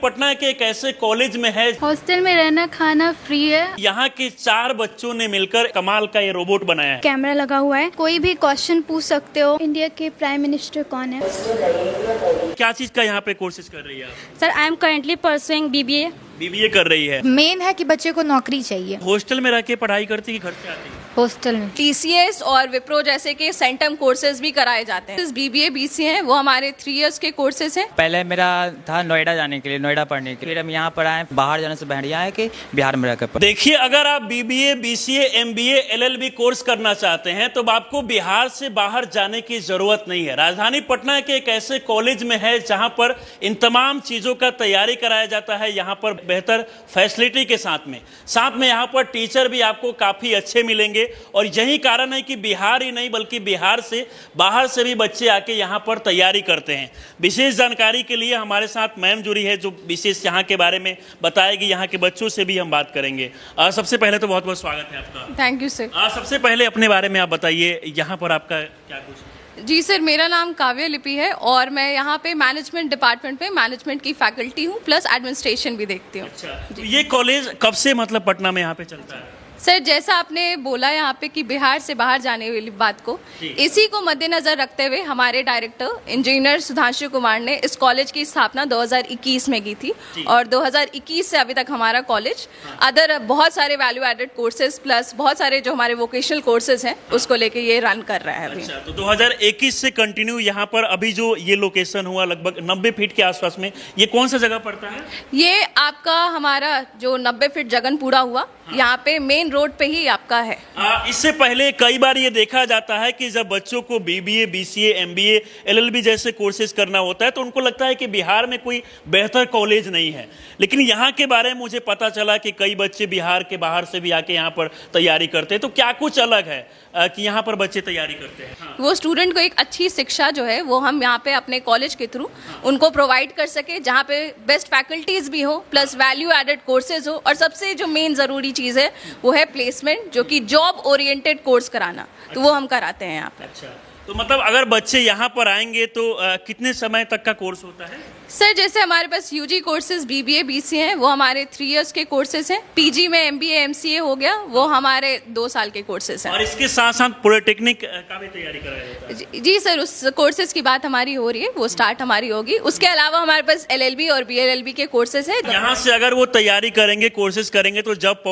पटना के एक ऐसे कॉलेज में है, हॉस्टल में रहना खाना फ्री है। यहाँ के 4 बच्चों ने मिलकर कमाल का ये रोबोट बनाया है। कैमरा लगा हुआ है, कोई भी क्वेश्चन पूछ सकते हो। इंडिया के प्राइम मिनिस्टर कौन है? क्या चीज का यहाँ पे कोर्सेज कर रही है आप? Sir I am currently pursuing BBA. BBA कर रही है। मेन है कि बच्चे को नौकरी चाहिए। हॉस्टल में रह के पढ़ाई करती है कि घर से आती है? हॉस्टल में टीसीएस और विप्रो जैसे के सेंटम कोर्सेज भी कराए जाते हैं। बीबीए बीसीए हैं, वो हमारे 3 इयर्स के कोर्सेज हैं। पहले मेरा था नोएडा जाने के लिए, नोएडा पढ़ने के लिए। फिर हम यहाँ पर आए, बाहर जाने से बढ़िया है कि बिहार में रहकर। देखिए, अगर आप BBA, BCA, MBA, LLB course करना चाहते हैं तो आपको बिहार से बाहर जाने की जरूरत नहीं है। राजधानी पटना के एक ऐसे कॉलेज में है जहां पर इन तमाम चीजों का तैयारी कराया जाता है। यहाँ पर बेहतर फैसिलिटी के साथ में यहाँ पर टीचर भी आपको काफी अच्छे मिलेंगे। और यही कारण है कि बिहार ही नहीं बल्कि बिहार से बाहर से भी बच्चे आके यहाँ पर तैयारी करते हैं। विशेष जानकारी के लिए हमारे साथ मैम जुड़ी है जो विशेष यहाँ के बारे में बताएगी। यहाँ के बच्चों से भी हम बात करेंगे। सबसे पहले तो बहुत बहुत स्वागत है आपका। Thank you sir. सबसे पहले अपने बारे में आप बताइए, यहाँ पर आपका क्या कुछ? जी सर, मेरा नाम काव्य लिपि है और मैं यहाँ पे मैनेजमेंट डिपार्टमेंट में मैनेजमेंट की फैकल्टी हूँ, प्लस एडमिनिस्ट्रेशन भी देखती हूँ। अच्छा, तो ये कॉलेज कब से मतलब पटना में यहाँ पे चलता है? सर, जैसा आपने बोला यहाँ पे कि बिहार से बाहर जाने वाली बात को, इसी को मद्देनजर रखते हुए हमारे डायरेक्टर इंजीनियर सुधांशु कुमार ने इस कॉलेज की स्थापना 2021 में की थी। और 2021 से अभी तक हमारा कॉलेज अदर बहुत सारे वैल्यू एडेड कोर्सेज प्लस बहुत सारे जो हमारे वोकेशनल कोर्सेज हैं उसको लेके ये रन कर रहा है अभी। अच्छा, तो 2021 से कंटिन्यू यहाँ पर अभी जो ये लोकेशन हुआ लगभग 90 फीट के आसपास में, ये कौन सा जगह पड़ता है? ये आपका हमारा जो 90 फीट जगनपुरा हुआ, यहाँ पे मेन रोड पे ही आपका है। इससे पहले कई बार ये देखा जाता है कि जब बच्चों को बीबीए, बीसीए, एमबीए, एलएलबी जैसे कोर्सेज करना होता है तो उनको लगता है कि बिहार में कोई बेहतर कॉलेज नहीं है। लेकिन यहाँ के बारे में मुझे पता चला कि कई बच्चे बिहार के बाहर से भी आके यहाँ पर तैयारी करते हैं। तो क्या कुछ अलग है कि यहाँ पर बच्चे तैयारी करते हैं? हाँ। वो स्टूडेंट को एक अच्छी शिक्षा जो है वो हम यहाँ पे अपने कॉलेज के थ्रू उनको प्रोवाइड कर सके, जहाँ पे बेस्ट फैकल्टीज भी हो प्लस वैल्यू एडेड कोर्सेज हो। और सबसे जो मेन जरूरी चीज़ है वो है प्लेसमेंट, जो कि जॉब ओरिएंटेड कोर्स कराना। तो वो हम कराते हैं यहाँ पे। अच्छा, तो मतलब अगर बच्चे यहाँ पर आएंगे तो कितने समय तक का कोर्स होता है? सर, जैसे हमारे पास यूजी कोर्सेज बीबीए बीसीए हैं, वो हमारे 3 इयर्स के कोर्सेज हैं। पीजी में एमबीए एमसीए हो गया, वो हमारे 2 साल के कोर्सेज हैं। और इसके साथ साथ पॉलिटेक्निक का भी तैयारी कराया जाता है? जी सर, उस कोर्सेज की बात हमारी हो रही है, वो स्टार्ट हमारी होगी। उसके अलावा हमारे पास एलएलबी और बीएलएलबी के कोर्सेज हैं। यहाँ से अगर वो तैयारी करेंगे, कोर्सेज करेंगे तो जब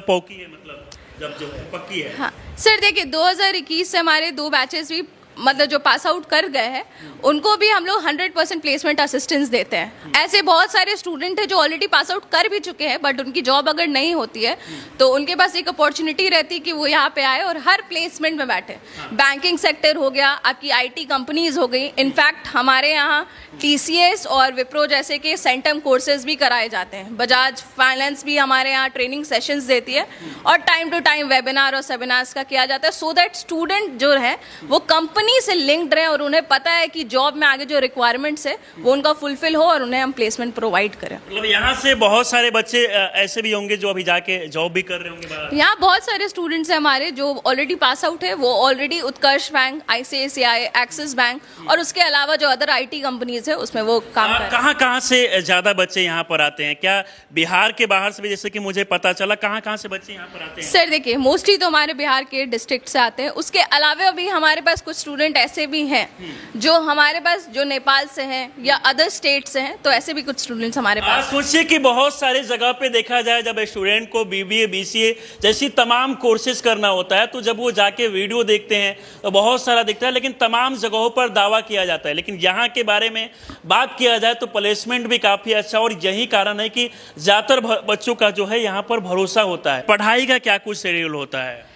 पौकी है, मतलब जब जो पक्की है। हाँ सर, देखिए 2021 से हमारे 2 बैचेस भी मतलब जो पास आउट कर गए हैं उनको भी हम लोग 100% प्लेसमेंट असिस्टेंस देते हैं। ऐसे बहुत सारे स्टूडेंट हैं जो ऑलरेडी पास आउट कर भी चुके हैं, बट उनकी जॉब अगर नहीं होती है तो उनके पास एक अपॉर्चुनिटी रहती है कि वो यहाँ पे आए और हर प्लेसमेंट में बैठे। बैंकिंग सेक्टर हो गया, आपकी आईटी कंपनीज हो गई। इनफैक्ट हमारे यहाँ टीसीएस और विप्रो जैसे के सेंटम कोर्सेज भी कराए जाते हैं। बजाज फाइनेंस भी हमारे यहाँ ट्रेनिंग सेशंस देती है और टाइम टू टाइम वेबिनार और सेमिनार्स का किया जाता है, सो दैट स्टूडेंट जो है वो कंपनी से लिंक्ड रहे और उन्हें पता है कि जॉब में आगे जो रिक्वायरमेंट्स है वो उनका फुलफिल हो और उन्हें हम प्लेसमेंट प्रोवाइड करें। मतलब यहाँ से बहुत सारे बच्चे ऐसे भी होंगे जो अभी जाके जॉब भी कर रहे होंगे बाहर? यहाँ बहुत सारे स्टूडेंट्स हैं हमारे जो ऑलरेडी पास आउट है, वो ऑलरेडी उत्कर्ष बैंक, आईसीआईसीआई, एक्सिस बैंक और उसके अलावा जो अदर आईटी कंपनीज है उसमें वो काम कर रहे हैं। कहाँ से ज्यादा बच्चे यहाँ पर आते हैं? क्या बिहार के बाहर से भी, जैसे कि मुझे पता चला, कहाँ से बच्चे यहाँ पर आते हैं? सर देखिए, मोस्टली तो हमारे बिहार के डिस्ट्रिक्ट से आते हैं। उसके अलावा भी हमारे पास कुछ स्टूडेंट ऐसे भी हैं जो हमारे पास जो नेपाल से हैं या अदर स्टेट से हैं, तो ऐसे भी कुछ स्टूडेंट्स हमारे पास। सोचिए कि बहुत सारे जगह पे देखा जाए, जब स्टूडेंट को बीबीए, बीसीए जैसी तमाम कोर्सेज करना होता है तो जब वो जाके वीडियो देखते हैं तो बहुत सारा दिखता है, लेकिन तमाम जगहों पर दावा किया जाता है। लेकिन यहाँ के बारे में बात किया जाए तो प्लेसमेंट भी काफी अच्छा, और यही कारण है कि ज्यादातर बच्चों का जो है यहाँ पर भरोसा होता है। पढ़ाई का क्या कुछ शेड्यूल होता है?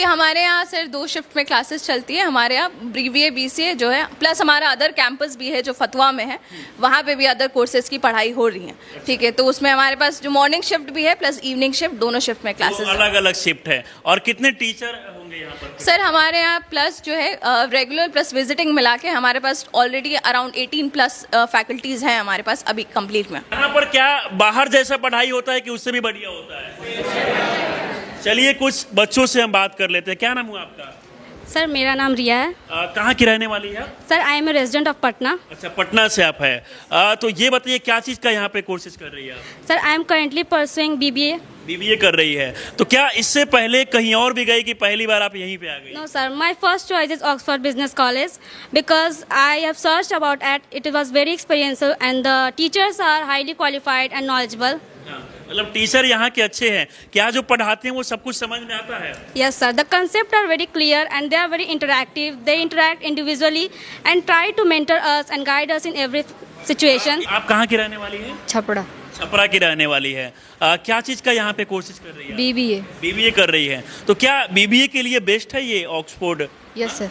हमारे यहाँ सर 2 शिफ्ट में क्लासेस चलती है। हमारे यहाँ बीबीए बीसीए जो है, प्लस हमारा अदर कैंपस भी है जो फतवा में है, वहाँ पे भी अदर कोर्सेज की पढ़ाई हो रही है। ठीक है, तो उसमें हमारे पास जो मॉर्निंग शिफ्ट भी है प्लस इवनिंग शिफ्ट, दोनों शिफ्ट में क्लासेस अलग अलग शिफ्ट है। और कितने टीचर होंगे यहाँ पर? सर हमारे यहाँ प्लस जो है रेगुलर प्लस विजिटिंग मिला के हमारे पास ऑलरेडी अराउंड 18 प्लस फैकल्टीज हैं हमारे पास अभी कंप्लीट में। यहाँ पर क्या बाहर जैसा पढ़ाई होता है कि उससे भी बढ़िया होता है? चलिए कुछ बच्चों से हम बात कर लेते हैं। क्या नाम हुआ आपका? सर मेरा नाम रिया है। कहाँ की रहने वाली है आप? Sir I am a resident of Patna. अच्छा, पटना से आप है। तो ये बताइए क्या चीज़ का यहाँ पे कोर्सेज कर रही है आप? Sir I am currently pursuing BBA. BBA कर रही है। तो क्या इससे पहले कहीं और भी गई कि पहली बार आप यहीं पे आ गई? No sir, my first choice is Oxford business college because I have searched about it was very experiential and the teachers are highly qualified and knowledgeable. हाँ, मतलब टीचर यहाँ के अच्छे हैं। क्या जो पढ़ाते हैं वो सब कुछ समझ में आता है? Yes sir, the concept are very clear and they are very interactive. They interact individually and try to mentor us and guide us in every situation. आप कहाँ की रहने वाली है? छपड़ा। छपरा की रहने वाली है। क्या चीज़ का यहाँ पे कोर्सेज कर रही है? बीबीए। बीबीए कर रही है। तो क्या बीबीए के लिए बेस्ट है ये ऑक्सफोर्ड? Yes sir.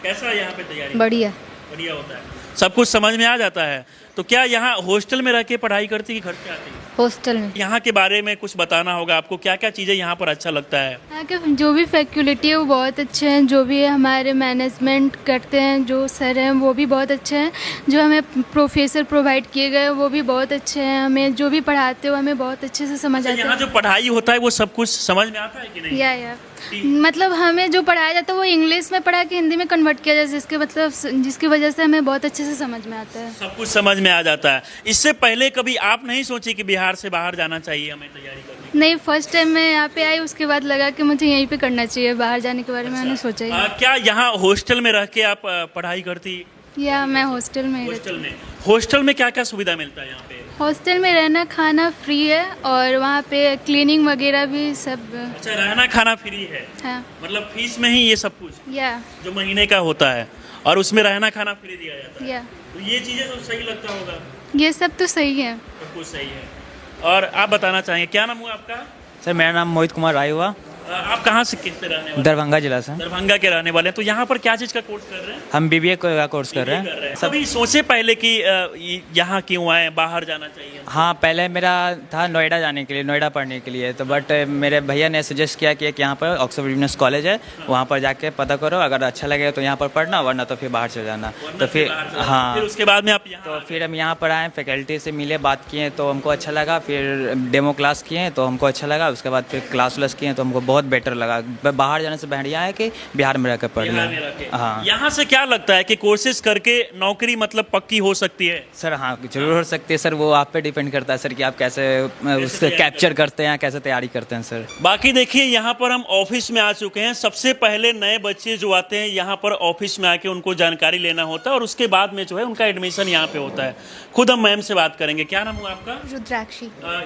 कैसा है यहाँ पे तैयारी? बढ़िया। बढ़िया होता है, सब कुछ समझ में आ जाता है। तो क्या यहाँ हॉस्टल में रह के पढ़ाई करती है कि घर पे आती है? हॉस्टल में। यहाँ के बारे में कुछ बताना होगा आपको, क्या क्या चीज़ें यहाँ पर अच्छा लगता है? यहाँ के जो भी फैकल्टी है वो बहुत अच्छे हैं, जो भी हमारे मैनेजमेंट करते हैं, जो सर हैं वो भी बहुत अच्छे हैं, जो हमें प्रोफेसर प्रोवाइड किए गए वो भी बहुत अच्छे हैं, हमें जो भी पढ़ाते हो हमें बहुत अच्छे से समझ आता यहाँ है। जो पढ़ाई होता है वो सब कुछ समझ में आता है कि नहीं? या मतलब हमें जो पढ़ाया जाता है वो इंग्लिश में पढ़ा के हिंदी में कन्वर्ट किया जाए, जिसकी वजह से हमें बहुत अच्छे से समझ में आता है। सब कुछ समझ में आ जाता है। इससे पहले कभी आप नहीं सोची कि बिहार से बाहर जाना चाहिए हमें तैयारी करने? नहीं, फर्स्ट टाइम मैं यहाँ पे आई उसके बाद लगा कि मुझे यहीं पे करना चाहिए, बाहर जाने के बारे में मैंने सोचा ही नहीं। क्या यहाँ हॉस्टल में रह के आप पढ़ाई करती? या मैं हॉस्टल में ही हॉस्टल में। हॉस्टल में क्या क्या सुविधा मिलता है यहाँ पे? हॉस्टल में रहना खाना फ्री है और वहाँ पे क्लीनिंग वगैरह भी सब अच्छा, रहना खाना फ्री है? है। मतलब फीस में ही ये सब कुछ या जो महीने का होता है और उसमें रहना खाना फ्री दिया जाता है? या तो ये चीज़ें तो सही लगता होगा? ये सब तो सही है। सब कुछ सही है। और आप बताना चाहेंगे, क्या नाम हुआ आपका? सर मेरा नाम मोहित कुमार राय हुआ, आप कहाँ से किससे रहने वाले? दरभंगा जिला से। दरभंगा के रहने वाले हैं। तो यहाँ पर क्या चीज़ का कोर्स कर रहे हैं? हम बीबीए का कोर्स कर रहे हैं। कभी सोचे पहले कि यहाँ क्यों आए, बाहर जाना चाहिए? हाँ, पहले मेरा था नोएडा जाने के लिए, नोएडा पढ़ने के लिए, तो बट मेरे भैया ने सजेस्ट किया कि एक यहाँ पर ऑक्सफोर्ड बिजनेस कॉलेज है, वहाँ पर जाके पता करो, अगर अच्छा लगेगा तो यहाँ पर पढ़ना, वरना तो फिर बाहर चले जाना। तो फिर हाँ, फिर उसके बाद में आप यहाँ तो फिर हम यहाँ पर आए, फैकल्टी से मिले, बात किए तो हमको अच्छा लगा, फिर डेमो क्लास किए तो हमको अच्छा लगा, उसके बाद फिर क्लास व्लास किए तो हमको बहुत बेटर लगा। बाहर जाने से बढ़िया है कि बिहार में रहकर पढ़ लें। हाँ, यहाँ से क्या लगता है कि कोर्सेज करके नौकरी मतलब पक्की हो सकती है? सर हाँ, जरूर हो सकती है सर, वो आप पे डिपेंड करता है सर कि आप कैसे उसको कैप्चर करते हैं, कैसे तैयारी करते हैं सर। बाकी देखिए, यहाँ पर हम ऑफिस में आ चुके हैं। सबसे पहले नए बच्चे जो आते हैं यहाँ पर ऑफिस में आके उनको जानकारी लेना होता है और उसके बाद में जो है उनका एडमिशन यहाँ पे होता है। खुद हम मैम से बात करेंगे। क्या नाम हुआ आपका? रुद्राक्षी।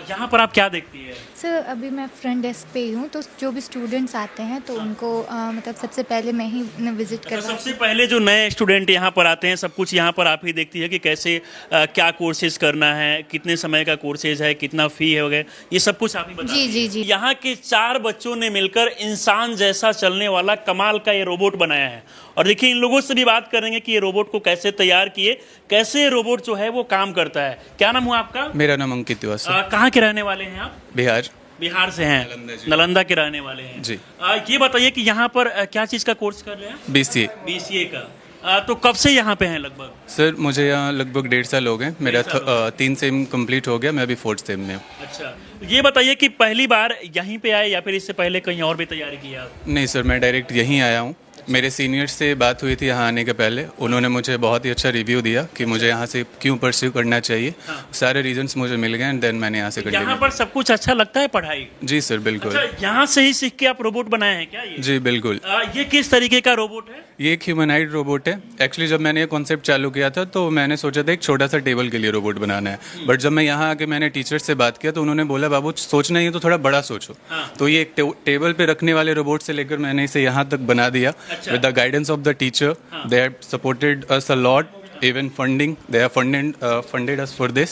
यहाँ पर आप क्या देखती है? सर अभी मैं फ्रंट डेस्क पे ही हूँ, तो जो भी स्टूडेंट्स आते हैं तो उनको मतलब सबसे पहले मैं ही विजिट करवा। सबसे पहले जो नए स्टूडेंट यहाँ पर आते हैं सब कुछ यहाँ पर आप ही देखती है कि कैसे क्या कोर्सेज करना है, कितने समय का कोर्सेज है, कितना फी है वगैरह, ये सब कुछ आप ही बताते हैं। जी जी जी। यहाँ के 4 बच्चों ने मिलकर इंसान जैसा चलने वाला कमाल का ये रोबोट बनाया है। और देखिए, इन लोगों से भी बात करेंगे कि ये रोबोट को कैसे तैयार किए, कैसे रोबोट जो है वो काम करता है। क्या नाम हुआ आपका? मेरा नाम अंकित तिवारी। कहाँ के रहने वाले हैं आप? बिहार। बिहार से हैं, नालंदा के रहने वाले हैं जी। ये बताइए कि यहाँ पर क्या चीज़ का कोर्स कर रहे हैं? BCA। BCA का। तो कब से यहाँ पे हैं लगभग? सर मुझे यहाँ लगभग 1.5 साल हो गए। मेरा 3 सेम कंप्लीट हो गया, मैं अभी 4th सेम में हूँ। अच्छा, ये बताइए कि पहली बार यहीं पे आए या फिर इससे पहले कहीं और भी तैयारी की आप? नहीं सर, मैं डायरेक्ट यहीं आया हूँ। मेरे सीनियर्स से बात हुई थी यहाँ आने के पहले, उन्होंने मुझे बहुत ही अच्छा रिव्यू दिया कि मुझे यहाँ से क्यों परस्यू करना चाहिए। सारे रीजंस मुझे मिल गए एंड देन मैंने यहाँ से यहाँ पर सब कुछ अच्छा लगता है पढ़ाई? जी सर बिल्कुल। अच्छा, यहाँ से ही सीख के आप रोबोट बनाए हैं क्या ये? जी बिल्कुल। ये किस तरीके का रोबोट है? ये एक ह्यूमनाइड रोबोट है। एक्चुअली जब मैंने ये कॉन्सेप्ट चालू किया था तो मैंने सोचा था एक छोटा सा टेबल के लिए रोबोट बनाना है, बट जब मैं यहाँ आके मैंने टीचर्स से बात किया तो उन्होंने बोला बाबू सोचना ही है तो थोड़ा बड़ा सोचो। तो ये एक टेबल पे रखने वाले रोबोट से लेकर मैंने इसे यहाँ तक बना दिया with the guidance of the teacher. They have supported us a lot. Even funding, they have funded us for this.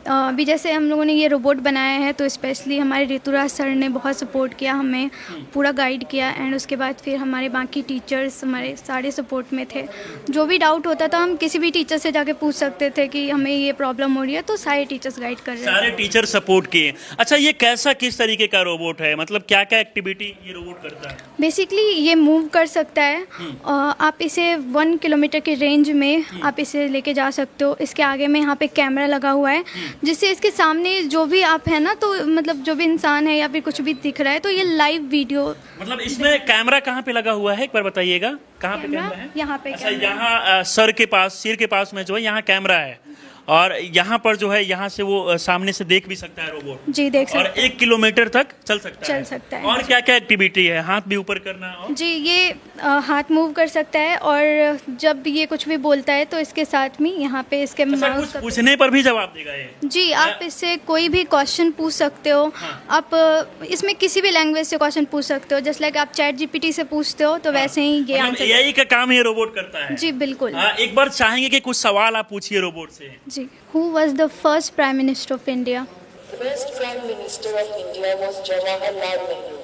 अभी जैसे हम लोगों ने ये रोबोट बनाया है तो स्पेशली हमारे ऋतुराज सर ने बहुत सपोर्ट किया, हमें पूरा गाइड किया एंड उसके बाद फिर हमारे बाकी टीचर्स हमारे सारे सपोर्ट में थे। जो भी डाउट होता था हम किसी भी टीचर से जाके पूछ सकते थे कि हमें ये प्रॉब्लम हो रही है, तो सारे टीचर्स गाइड कर रहे हैं। सारे टीचर सपोर्ट किए। अच्छा, ये कैसा किस तरीके का रोबोट है, मतलब क्या क्या एक्टिविटी ये रोबोट करता है? बेसिकली ये मूव कर सकता है। आप इसे 1 किलोमीटर के रेंज में आप इसे लेके जा सकते हो। इसके आगे में यहाँ पे कैमरा लगा हुआ है, जिससे इसके सामने जो भी आप है ना, तो मतलब जो भी इंसान है या फिर कुछ भी दिख रहा है तो ये लाइव वीडियो। मतलब इसमें कैमरा कहाँ पे लगा हुआ है, एक बार बताइएगा कहाँ पे कैमरा है? यहाँ पे अच्छा, कैमरा। यहाँ सिर के पास में जो है यहाँ कैमरा है, और यहाँ पर जो है यहाँ से वो सामने से देख भी सकता है रोबोट जी, देख सकते और 1 किलोमीटर तक चल सकता है। और क्या क्या एक्टिविटी है? हाथ भी ऊपर करना और जी, ये हाथ मूव कर सकता है, और जब ये कुछ भी बोलता है तो इसके साथ में यहाँ पे इसके अच्छा, माउस कुछ पूछने पर भी जवाब देगा ये? जी, आप इससे कोई भी क्वेश्चन पूछ सकते हो। आप इसमें किसी भी लैंग्वेज से क्वेश्चन पूछ सकते हो, जस्ट लाइक आप चैट जीपीटी से पूछते हो तो वैसे ही ये आंसर। एआई का काम ये रोबोट करता है? जी बिल्कुल। एक बार चाहेंगे कि कुछ सवाल आप पूछिए रोबोट से। जी, who was the first prime minister of India? First Prime Minister of India was Jawaharlal Nehru.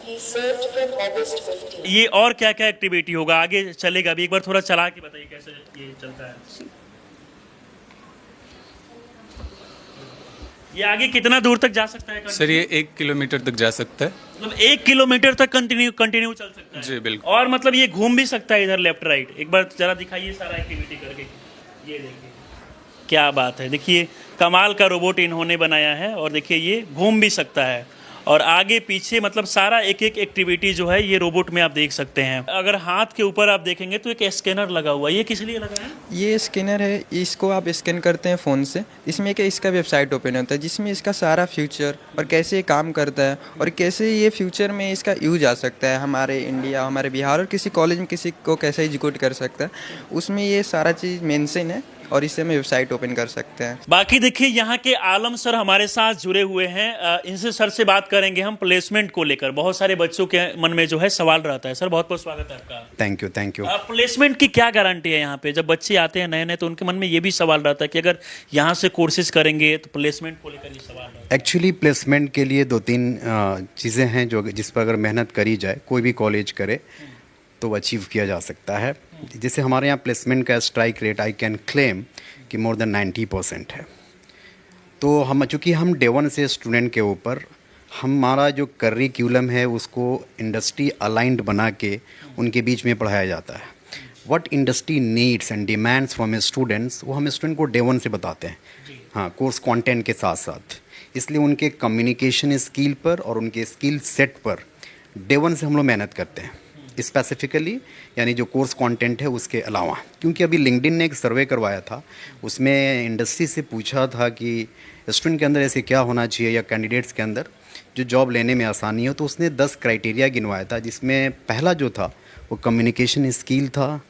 He served from August 15. ये और क्या क्या एक्टिविटी होगा, आगे चलेगा भी? एक बार थोड़ा चला के बताइए कैसे ये चलता है। ये आगे कितना दूर तक जा सकता है? सर ये 1 किलोमीटर तक जा सकता है। मतलब 1 किलोमीटर तक कंटिन्यू चल सकता है? जी बिल्कुल। और मतलब ये घूम भी सकता है इधर लेफ्ट राइट? एक बार जरा दिखाइए सारा एक्टिविटी करके। ये देखिए क्या बात है, देखिए कमाल का रोबोट इन्होंने बनाया है, और देखिए ये घूम भी सकता है और आगे पीछे, मतलब सारा एक एक एक्टिविटी जो है ये रोबोट में आप देख सकते हैं। अगर हाथ के ऊपर आप देखेंगे तो एक स्कैनर लगा हुआ है, ये किस लिए लगा है? ये स्कैनर है, इसको आप स्कैन करते हैं फ़ोन से। इसमें क्या इसका वेबसाइट ओपन होता है जिसमें इसका सारा फ्यूचर और कैसे ये काम करता है और कैसे ये फ्यूचर में इसका यूज आ सकता है हमारे इंडिया, हमारे बिहार और किसी कॉलेज में किसी को कैसे एग्जीक्यूट कर सकता है, उसमें ये सारा चीज़ मेंशन है और इससे हम वेबसाइट ओपन कर सकते हैं। बाकी देखिए यहाँ के आलम सर हमारे साथ जुड़े हुए हैं, इनसे सर से बात करेंगे हम प्लेसमेंट को लेकर। बहुत सारे बच्चों के मन में जो है सवाल रहता है। सर बहुत बहुत स्वागत है आपका। Thank you. प्लेसमेंट की क्या गारंटी है यहाँ पे? जब बच्चे आते हैं नए नए तो उनके मन में ये भी सवाल रहता है कि अगर यहाँ से कोर्सेज करेंगे तो प्लेसमेंट को लेकर ये सवाल रहता है। एक्चुअली प्लेसमेंट के लिए 2-3 चीज़ें हैं जो जिस पर अगर मेहनत करी जाए, कोई भी कॉलेज करे तो अचीव किया जा सकता है। जैसे हमारे यहाँ प्लेसमेंट का strike rate I can claim कि मोर देन 90% है। तो हम चूँकि हम डे 1 से स्टूडेंट के ऊपर हमारा जो करिकुलम है उसको इंडस्ट्री अलाइंड बना के उनके बीच में पढ़ाया जाता है। What industry needs and demands from A students वो हम स्टूडेंट को डे 1 से बताते हैं, हाँ, कोर्स कंटेंट के साथ साथ। इसलिए उनके कम्युनिकेशन स्किल पर और उनके स्किल सेट पर डे 1 से हम लोग मेहनत करते हैं स्पेसिफिकली, यानी जो कोर्स कंटेंट है उसके अलावा। क्योंकि अभी लिंक्डइन ने एक सर्वे करवाया था, उसमें इंडस्ट्री से पूछा था कि स्टूडेंट के अंदर ऐसे क्या होना चाहिए या कैंडिडेट्स के अंदर जो जॉब लेने में आसानी हो, तो उसने 10 क्राइटेरिया गिनवाया था, जिसमें पहला जो था वो कम्युनिकेशन स्किल था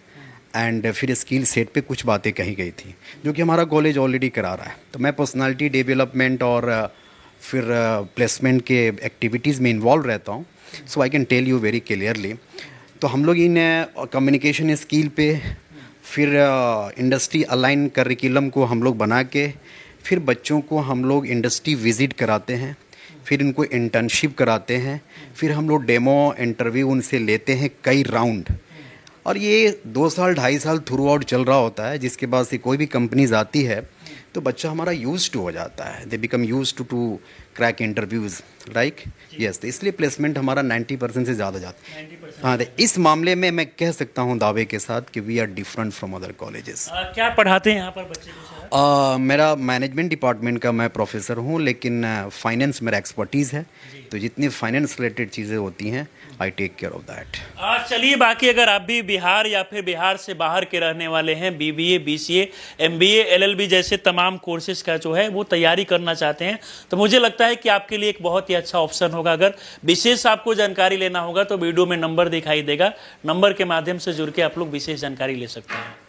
एंड फिर स्किल सेट पे कुछ बातें कही गई थी जो कि हमारा कॉलेज ऑलरेडी करा रहा है। तो मैं पर्सनालिटी डेवलपमेंट और फिर प्लेसमेंट के एक्टिविटीज़ में इन्वॉल्व रहता हूँ, so I can tell you very clearly. तो हम लोग इन कम्युनिकेशन स्किल पे फिर इंडस्ट्री अलाइन करिकुलम को हम लोग बना के फिर बच्चों को हम लोग इंडस्ट्री विज़िट कराते हैं, फिर इनको इंटर्नशिप कराते हैं, फिर हम लोग डेमो इंटरव्यू उनसे लेते हैं कई राउंड। और ये 2 साल 2.5 साल थ्रू आउट चल रहा होता है, जिसके बाद से कोई भी कंपनीज आती है तो बच्चा हमारा यूज टू हो जाता है, they become used to crack interviews right. Yes, तो इसलिए प्लेसमेंट हमारा 90% से ज़्यादा जाता है। हाँ, इस मामले में मैं कह सकता हूँ दावे के साथ कि we are different from other colleges. क्या पढ़ाते हैं यहाँ पर बच्चे को? मेरा मैनेजमेंट डिपार्टमेंट का मैं प्रोफेसर हूँ, लेकिन फाइनेंस मेरा एक्सपर्टीज़ है, तो जितनी फाइनेंस रिलेटेड चीज़ें होती हैं I take care of that. चलिए, बाकी अगर आप भी बिहार या फिर बिहार से बाहर के रहने वाले हैं, BBA, BCA, MBA, LLB जैसे तमाम कोर्सेज का जो है वो तैयारी करना चाहते हैं, तो मुझे लगता है कि आपके लिए एक बहुत ही अच्छा ऑप्शन होगा। अगर विशेष आपको जानकारी लेना होगा तो वीडियो में नंबर दिखाई देगा, नंबर के माध्यम से जुड़ के आप लोग विशेष जानकारी ले सकते हैं।